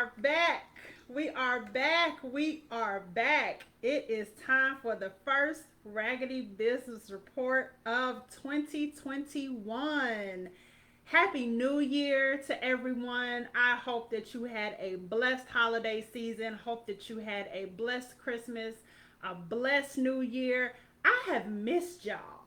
are back. We are back. We are back. It is time for the first Raggedy Business Report of 2021. Happy New Year to everyone. I hope that you had a blessed holiday season. Hope that you had a blessed Christmas, a blessed New Year. I have missed y'all.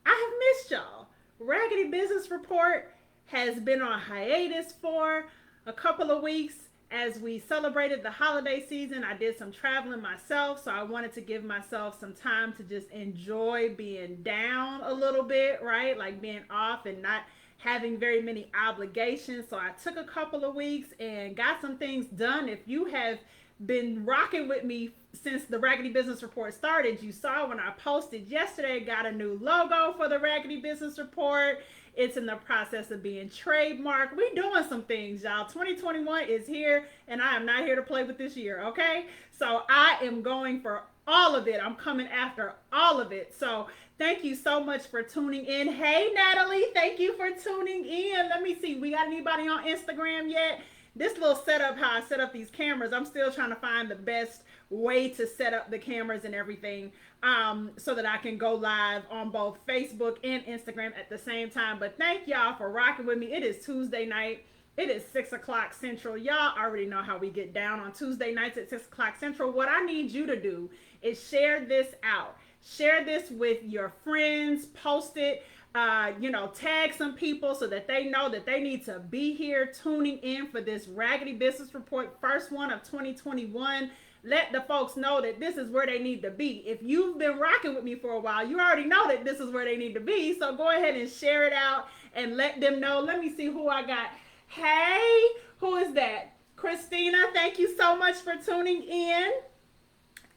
I have missed y'all. Raggedy Business Report has been on hiatus for a couple of weeks as we celebrated the holiday season. I did some traveling myself, so I wanted to give myself some time to just enjoy being down a little bit, right? Like being off and not having very many obligations. So I took a couple of weeks and got some things done. If you have been rocking with me since the Raggedy Business Report started, you saw when I posted yesterday, got a new logo for the Raggedy Business Report. It's in the process of being trademarked. We doing some things, y'all. 2021 is here, and I am not here to play with this year, okay? So I am going for all of it. I'm coming after all of it. So thank you so much for tuning in. Hey, Natalie, thank you for tuning in. Let me see. We got anybody on Instagram yet? This little setup, how I set up these cameras, I'm still trying to find the best way to set up the cameras and everything so that I can go live on both Facebook and Instagram at the same time. But thank y'all for rocking with me. It is Tuesday night. It is 6 o'clock Central. Y'all already know how we get down on Tuesday nights at 6 o'clock Central. What I need you to do is share this out. Share this with your friends. Post it. Tag some people so that they know that they need to be here tuning in for this Raggedy Business Report, first one of 2021. Let the folks know that this is where they need to be. If you've been rocking with me for a while, you already know that this is where they need to be. So go ahead and share it out and let them know. Let me see who I got. Hey, who is that? Christina, thank you so much for tuning in.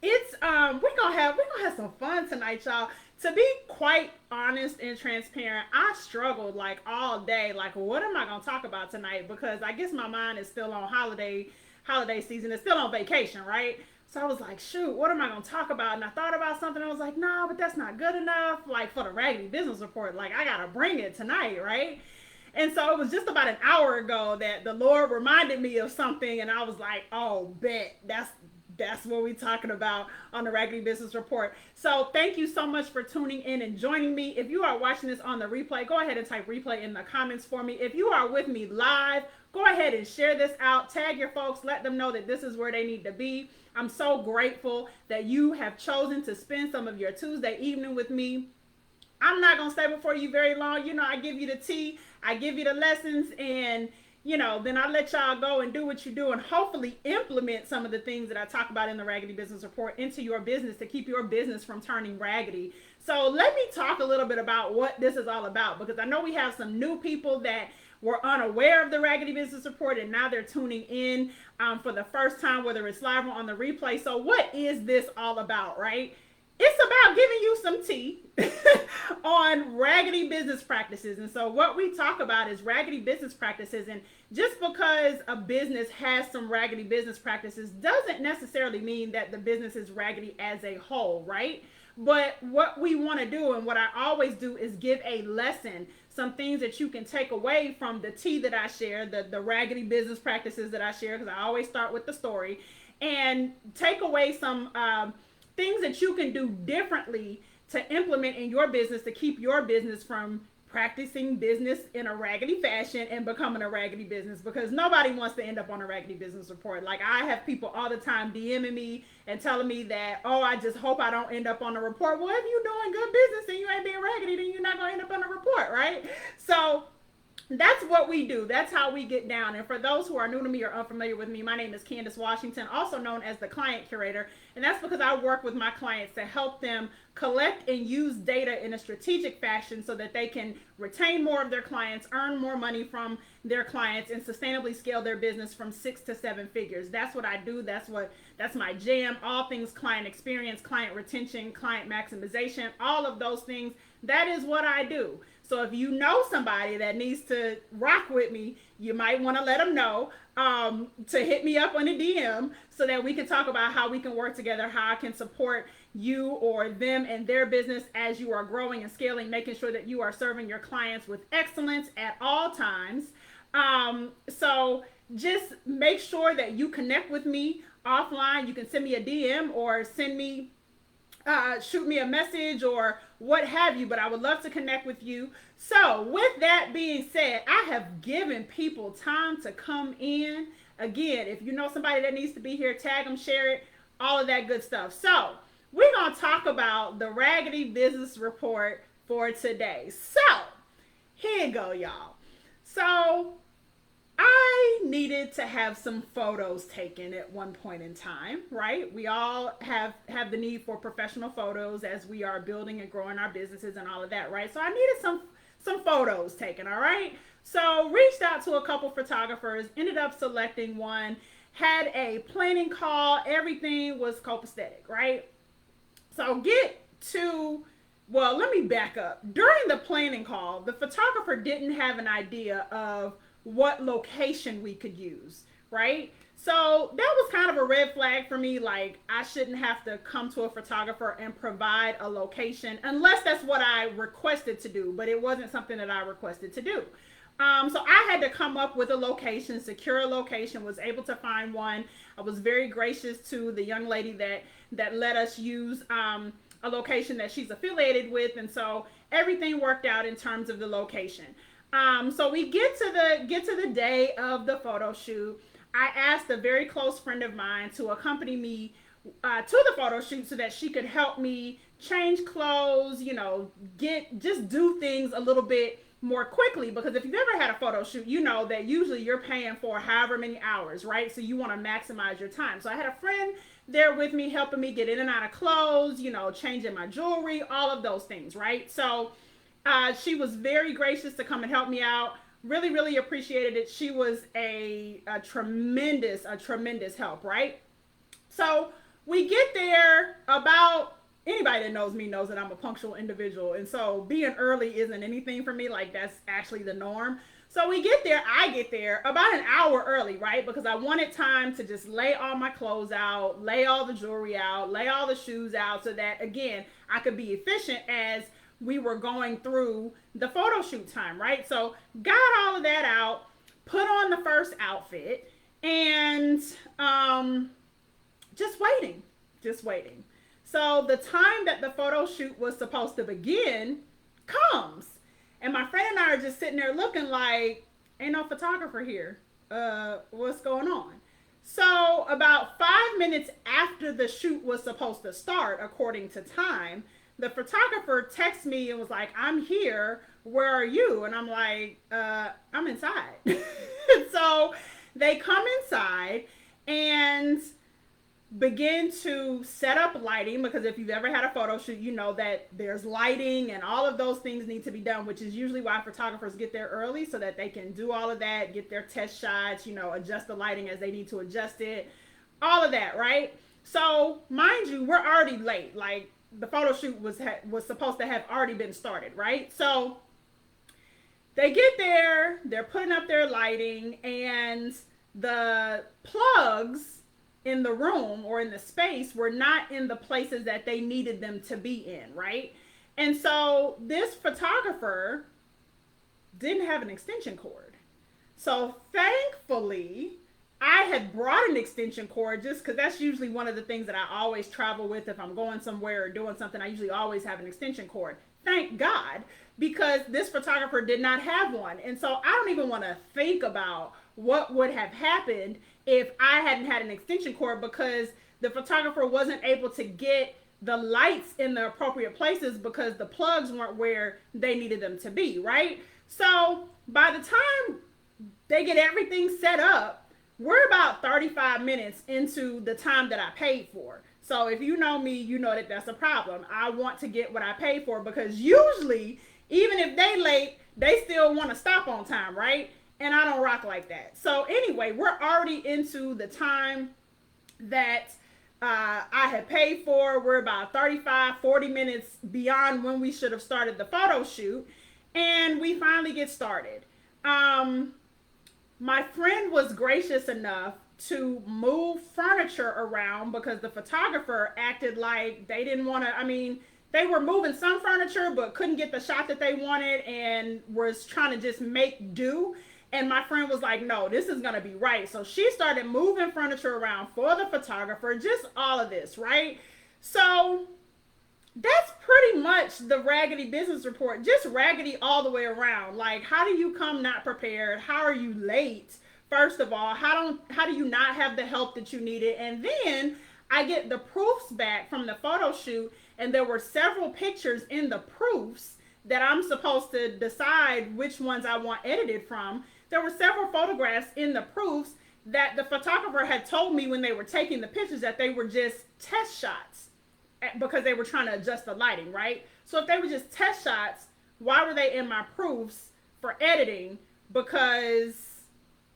It's we're gonna have some fun tonight, y'all. To be quite honest and transparent, I struggled like all day. Like, what am I gonna talk about tonight? Because I guess my mind is still on holiday season. It's still on vacation, right? So I was like, shoot, what am I gonna talk about? And I thought about something. I was like, nah, but that's not good enough. Like for the Raggedy Business Report, like I gotta bring it tonight, right? And so it was just about an hour ago that the Lord reminded me of something, and I was like, oh, bet that's what we're talking about on the Raggedy Business Report. So thank you so much for tuning in and joining me. If you are watching this on the replay, go ahead and type replay in the comments for me. If you are with me live, go ahead and share this out. Tag your folks. Let them know that this is where they need to be. I'm so grateful that you have chosen to spend some of your Tuesday evening with me. I'm not going to stay before you very long. I give you the tea. I give you the lessons, and then I let y'all go and do what you do and hopefully implement some of the things that I talk about in the Raggedy Business Report into your business to keep your business from turning raggedy. So let me talk a little bit about what this is all about, because I know we have some new people that were unaware of the Raggedy Business Report and now they're tuning in for the first time, whether it's live or on the replay. So what is this all about, right? It's about giving you some tea on raggedy business practices. And so what we talk about is raggedy business practices. And just because a business has some raggedy business practices doesn't necessarily mean that the business is raggedy as a whole, right? But what we want to do, and what I always do, is give a lesson, some things that you can take away from the tea that I share, the raggedy business practices that I share, because I always start with the story, and take away some things that you can do differently to implement in your business to keep your business from practicing business in a raggedy fashion and becoming a raggedy business, because nobody wants to end up on a Raggedy Business Report. Like, I have people all the time DMing me and telling me that, oh, I just hope I don't end up on a report. Well, if you're doing good business and you ain't being raggedy, then you're not going to end up on a report, right? So that's what we do. That's how we get down. And for those who are new to me or unfamiliar with me, my name is Candace Washington, also known as the Client Curator. And that's because I work with my clients to help them collect and use data in a strategic fashion so that they can retain more of their clients, earn more money from their clients, and sustainably scale their business from 6 to 7 figures. That's what I do. That's my jam. All things client experience, client retention, client maximization, all of those things. That is what I do. So if you know somebody that needs to rock with me, you might want to let them know to hit me up on a DM so that we can talk about how we can work together, how I can support you or them and their business as you are growing and scaling, making sure that you are serving your clients with excellence at all times. So just make sure that you connect with me offline. You can send me a DM or shoot me a message or what have you, but I would love to connect with you. So, with that being said, I have given people time to come in. Again, if you know somebody that needs to be here, tag them, share it, all of that good stuff. So, we're going to talk about the Raggedy Business Report for today. So, here you go, y'all. So, I needed to have some photos taken at one point in time, right? We all have the need for professional photos as we are building and growing our businesses and all of that, right? So I needed some photos taken, all right? So reached out to a couple photographers, ended up selecting one, had a planning call, everything was copacetic, right? So let me back up. During the planning call, the photographer didn't have an idea of what location we could use, right? So that was kind of a red flag for me. Like, I shouldn't have to come to a photographer and provide a location unless that's what I requested to do, but it wasn't something that I requested to do. So I had to come up with a location, secure a location, was able to find one. I was very gracious to the young lady that let us use a location that she's affiliated with, and so everything worked out in terms of the location. So we get to the day of the photo shoot. I asked a very close friend of mine to accompany me to the photo shoot so that she could help me change clothes, just do things a little bit more quickly, because if you've ever had a photo shoot, you know that usually you're paying for however many hours, right? So you want to maximize your time. So I had a friend there with me, helping me get in and out of clothes, changing my jewelry, all of those things, right? So she was very gracious to come and help me out. Really, really appreciated it. She was a tremendous help, right? So we get there. About anybody that knows me knows that I'm a punctual individual, and so being early isn't anything for me. Like, that's actually the norm. So we get there. I get there about an hour early, right? Because I wanted time to just lay all my clothes out, lay all the jewelry out, lay all the shoes out, so that, again, I could be efficient as we were going through the photo shoot time, right? So got all of that out, put on the first outfit, and just waiting. So the time that the photo shoot was supposed to begin comes, and my friend and I are just sitting there looking like, ain't no photographer here. What's going on? So about 5 minutes after the shoot was supposed to start, according to time, the photographer texted me and was like, I'm here, where are you? And I'm like, I'm inside. So they come inside and begin to set up lighting, because if you've ever had a photo shoot, you know that there's lighting and all of those things need to be done, which is usually why photographers get there early, so that they can do all of that, get their test shots, adjust the lighting as they need to adjust it, all of that, right? So mind you, we're already late. Like, the photo shoot was supposed to have already been started, right? So they get there, they're putting up their lighting, and the plugs in the room or in the space were not in the places that they needed them to be in, right? And so this photographer didn't have an extension cord. So thankfully, I had brought an extension cord, just because that's usually one of the things that I always travel with. If I'm going somewhere or doing something, I usually always have an extension cord. Thank God, because this photographer did not have one. And so I don't even want to think about what would have happened if I hadn't had an extension cord, because the photographer wasn't able to get the lights in the appropriate places because the plugs weren't where they needed them to be, right? So by the time they get everything set up, we're about 35 minutes into the time that I paid for. So if you know me, you know that that's a problem. I want to get what I paid for, because usually, even if they late, they still want to stop on time, right? And I don't rock like that. So anyway, we're already into the time that I had paid for. We're about 35, 40 minutes beyond when we should have started the photo shoot. And we finally get started. My friend was gracious enough to move furniture around, because the photographer acted like they didn't want to, they were moving some furniture but couldn't get the shot that they wanted and was trying to just make do. And my friend was like, no, this is going to be right. So she started moving furniture around for the photographer, just all of this, right? So that's pretty much the Raggedy Business Report, just raggedy all the way around. Like, how do you come not prepared? How are you late? First of all, how do you not have the help that you needed? And then I get the proofs back from the photo shoot, and there were several pictures in the proofs that I'm supposed to decide which ones I want edited from. There were several photographs in the proofs that the photographer had told me when they were taking the pictures that they were just test shots because they were trying to adjust the lighting, right? So if they were just test shots, why were they in my proofs for editing? Because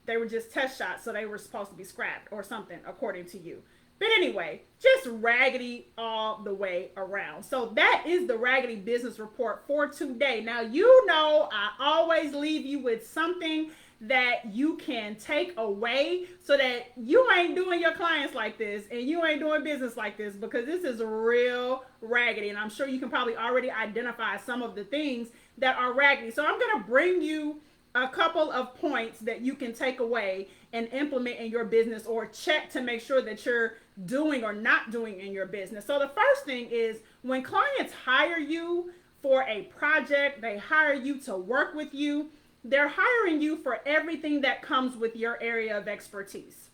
they were just test shots, so they were supposed to be scrapped or something, according to you. But anyway, just raggedy all the way around. So that is the Raggedy Business Report for today. Now, you know I always leave you with something that you can take away so that you ain't doing your clients like this and you ain't doing business like this, because this is real raggedy. And I'm sure you can probably already identify some of the things that are raggedy. So I'm going to bring you a couple of points that you can take away and implement in your business, or check to make sure that you're doing or not doing in your business. So the first thing is, when clients hire you for a project, they hire you to work with you, they're hiring you for everything that comes with your area of expertise,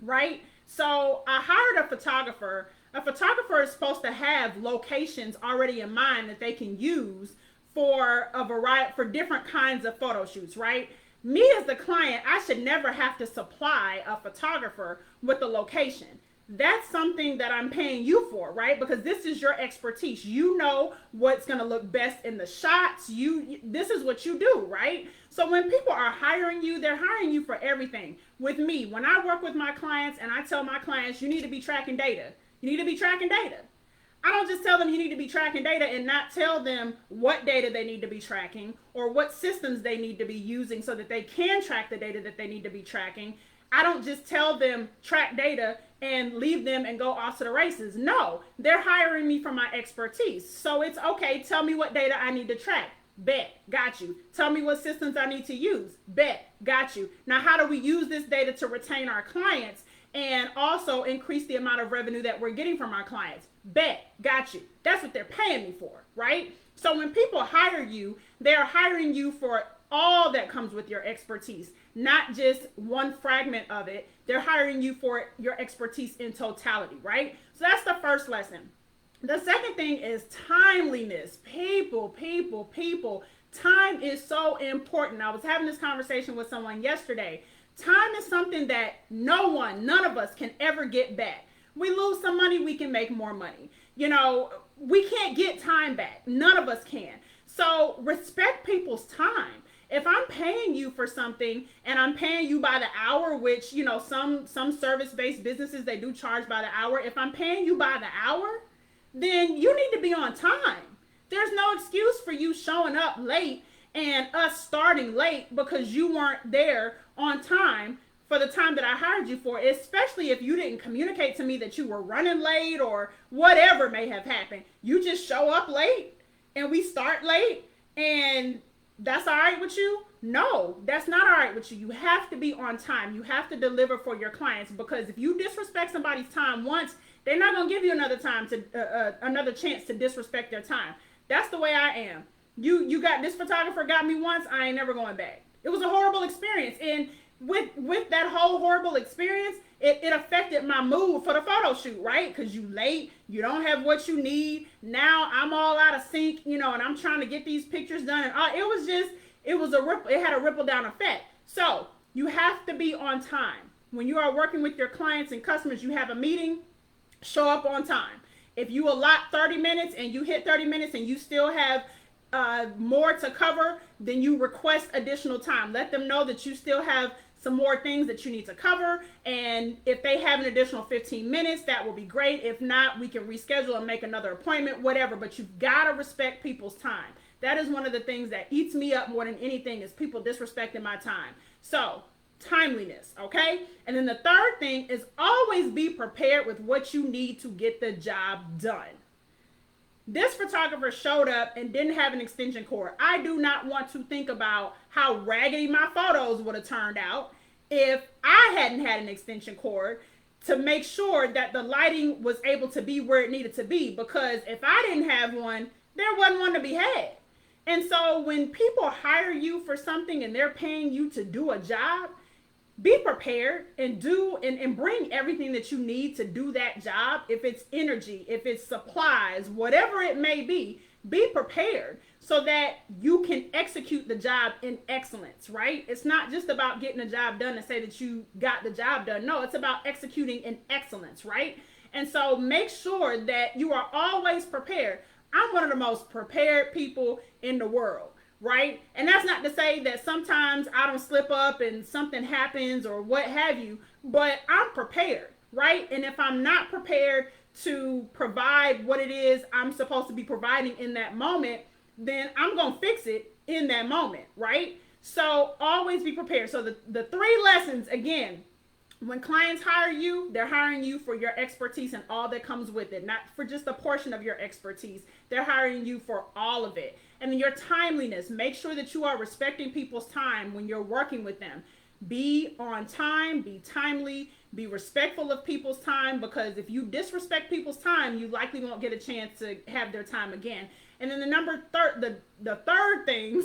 right? So I hired a photographer. A photographer is supposed to have locations already in mind that they can use for a variety, for different kinds of photo shoots, right? Me as the client, I should never have to supply a photographer with the location. That's something that I'm paying you for, right? Because this is your expertise. You know what's going to look best in the shots. This is what you do, right? So when people are hiring you, they're hiring you for everything. With me, when I work with my clients and I tell my clients, you need to be tracking data. You need to be tracking data. I don't just tell them you need to be tracking data and not tell them what data they need to be tracking or what systems they need to be using so that they can track the data that they need to be tracking. I don't just tell them track data and leave them and go off to the races. No, they're hiring me for my expertise. So it's okay, tell me what data I need to track. Bet, got you. Tell me what systems I need to use. Bet, got you. Now, how do we use this data to retain our clients and also increase the amount of revenue that we're getting from our clients? Bet, got you. That's what they're paying me for, right? So when people hire you, they're hiring you for all that comes with your expertise, not just one fragment of it. They're hiring you for your expertise in totality, right? So that's the first lesson. The second thing is timeliness. People. Time is so important. I was having this conversation with someone yesterday. Time is something that none of us can ever get back. We lose some money, we can make more money. You know, we can't get time back. None of us can. So respect people's time. If I'm paying you for something and I'm paying you by the hour, which, you know, some service-based businesses, they do charge by the hour. If I'm paying you by the hour, then you need to be on time. There's no excuse for you showing up late and us starting late because you weren't there on time for the time that I hired you for, especially if you didn't communicate to me that you were running late or whatever may have happened. You just show up late and we start late and that's all right with you? No, that's not all right with you. You have to be on time. You have to deliver for your clients, because if you disrespect somebody's time once, they're not going to give you another chance to disrespect their time. That's the way I am. You got this photographer got me once, I ain't never going back. It was a horrible experience. And with that whole horrible experience, it affected my mood for the photo shoot, right? Because you late, you don't have what you need. Now I'm all out of sync, you know, and I'm trying to get these pictures done. And it had a ripple down effect. So you have to be on time. When you are working with your clients and customers, you have a meeting, show up on time. If you allot 30 minutes and you hit 30 minutes and you still have more to cover, then you request additional time. Let them know that you still have some more things that you need to cover, and if they have an additional 15 minutes, that will be great. If not, we can reschedule and make another appointment, whatever. But you've got to respect people's time. That is one of the things that eats me up more than anything, is people disrespecting my time. So timeliness, okay? And then the third thing is always be prepared with what you need to get the job done. This photographer showed up and didn't have an extension cord. I do not want to think about how raggedy my photos would have turned out if I hadn't had an extension cord to make sure that the lighting was able to be where it needed to be. Because if I didn't have one, there wasn't one to be had. And so when people hire you for something and they're paying you to do a job, be prepared and bring everything that you need to do that job. If it's energy, if it's supplies, whatever it may be prepared so that you can execute the job in excellence, right? It's not just about getting a job done and say that you got the job done. No, it's about executing in excellence, right? And so make sure that you are always prepared. I'm one of the most prepared people in the world, right? And that's not to say that sometimes I don't slip up and something happens or what have you, but I'm prepared, right? And if I'm not prepared to provide what it is I'm supposed to be providing in that moment, then I'm going to fix it in that moment, right? So always be prepared. So the three lessons, again, when clients hire you, they're hiring you for your expertise and all that comes with it, not for just a portion of your expertise. They're hiring you for all of it. And then your timeliness, make sure that you are respecting people's time when you're working with them. Be on time, be timely, be respectful of people's time, because if you disrespect people's time, you likely won't get a chance to have their time again. And then the third thing,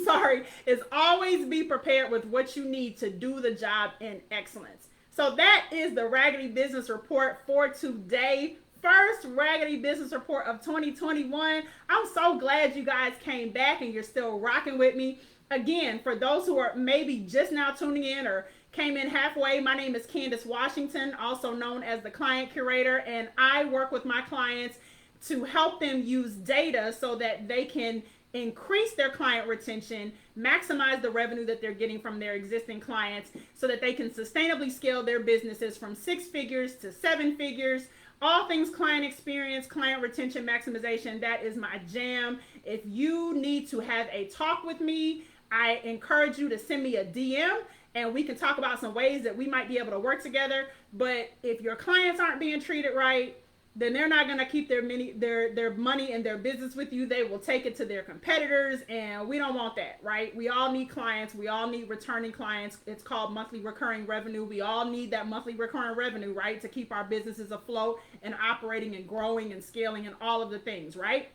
is always be prepared with what you need to do the job in excellence. So that is the Raggedy Business Report for today. First Raggedy Business Report of 2021. I'm so glad you guys came back and you're still rocking with me. Again, for those who are maybe just now tuning in or came in halfway, my name is Candace Washington, also known as the Client Curator, and I work with my clients to help them use data so that they can increase their client retention, maximize the revenue that they're getting from their existing clients so that they can sustainably scale their businesses from 6 figures to 7 figures. All things client experience, client retention, maximization, that is my jam. If you need to have a talk with me, I encourage you to send me a DM and we can talk about some ways that we might be able to work together. But if your clients aren't being treated right, then they're not going to keep their money and their business with you. They will take it to their competitors, and we don't want that, right? We all need clients. We all need returning clients. It's called monthly recurring revenue. We all need that monthly recurring revenue, right, to keep our businesses afloat and operating and growing and scaling and all of the things, right?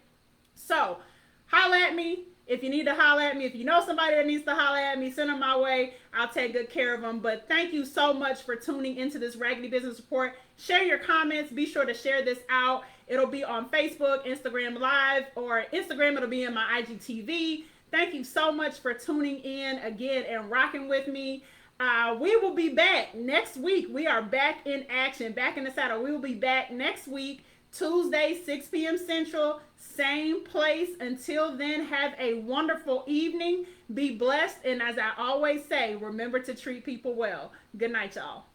So holla at me. If you need to holler at me, if you know somebody that needs to holler at me, send them my way. I'll take good care of them. But thank you so much for tuning into this Raggedy Business Report. Share your comments. Be sure to share this out. It'll be on Facebook, Instagram Live, or Instagram, it'll be in my IGTV. Thank you so much for tuning in again and rocking with me. We will be back next week. We are back in action, back in the saddle. We will be back next week, Tuesday, 6 p.m. Central, same place. Until then, have a wonderful evening. Be blessed. And as I always say, remember to treat people well. Good night, y'all.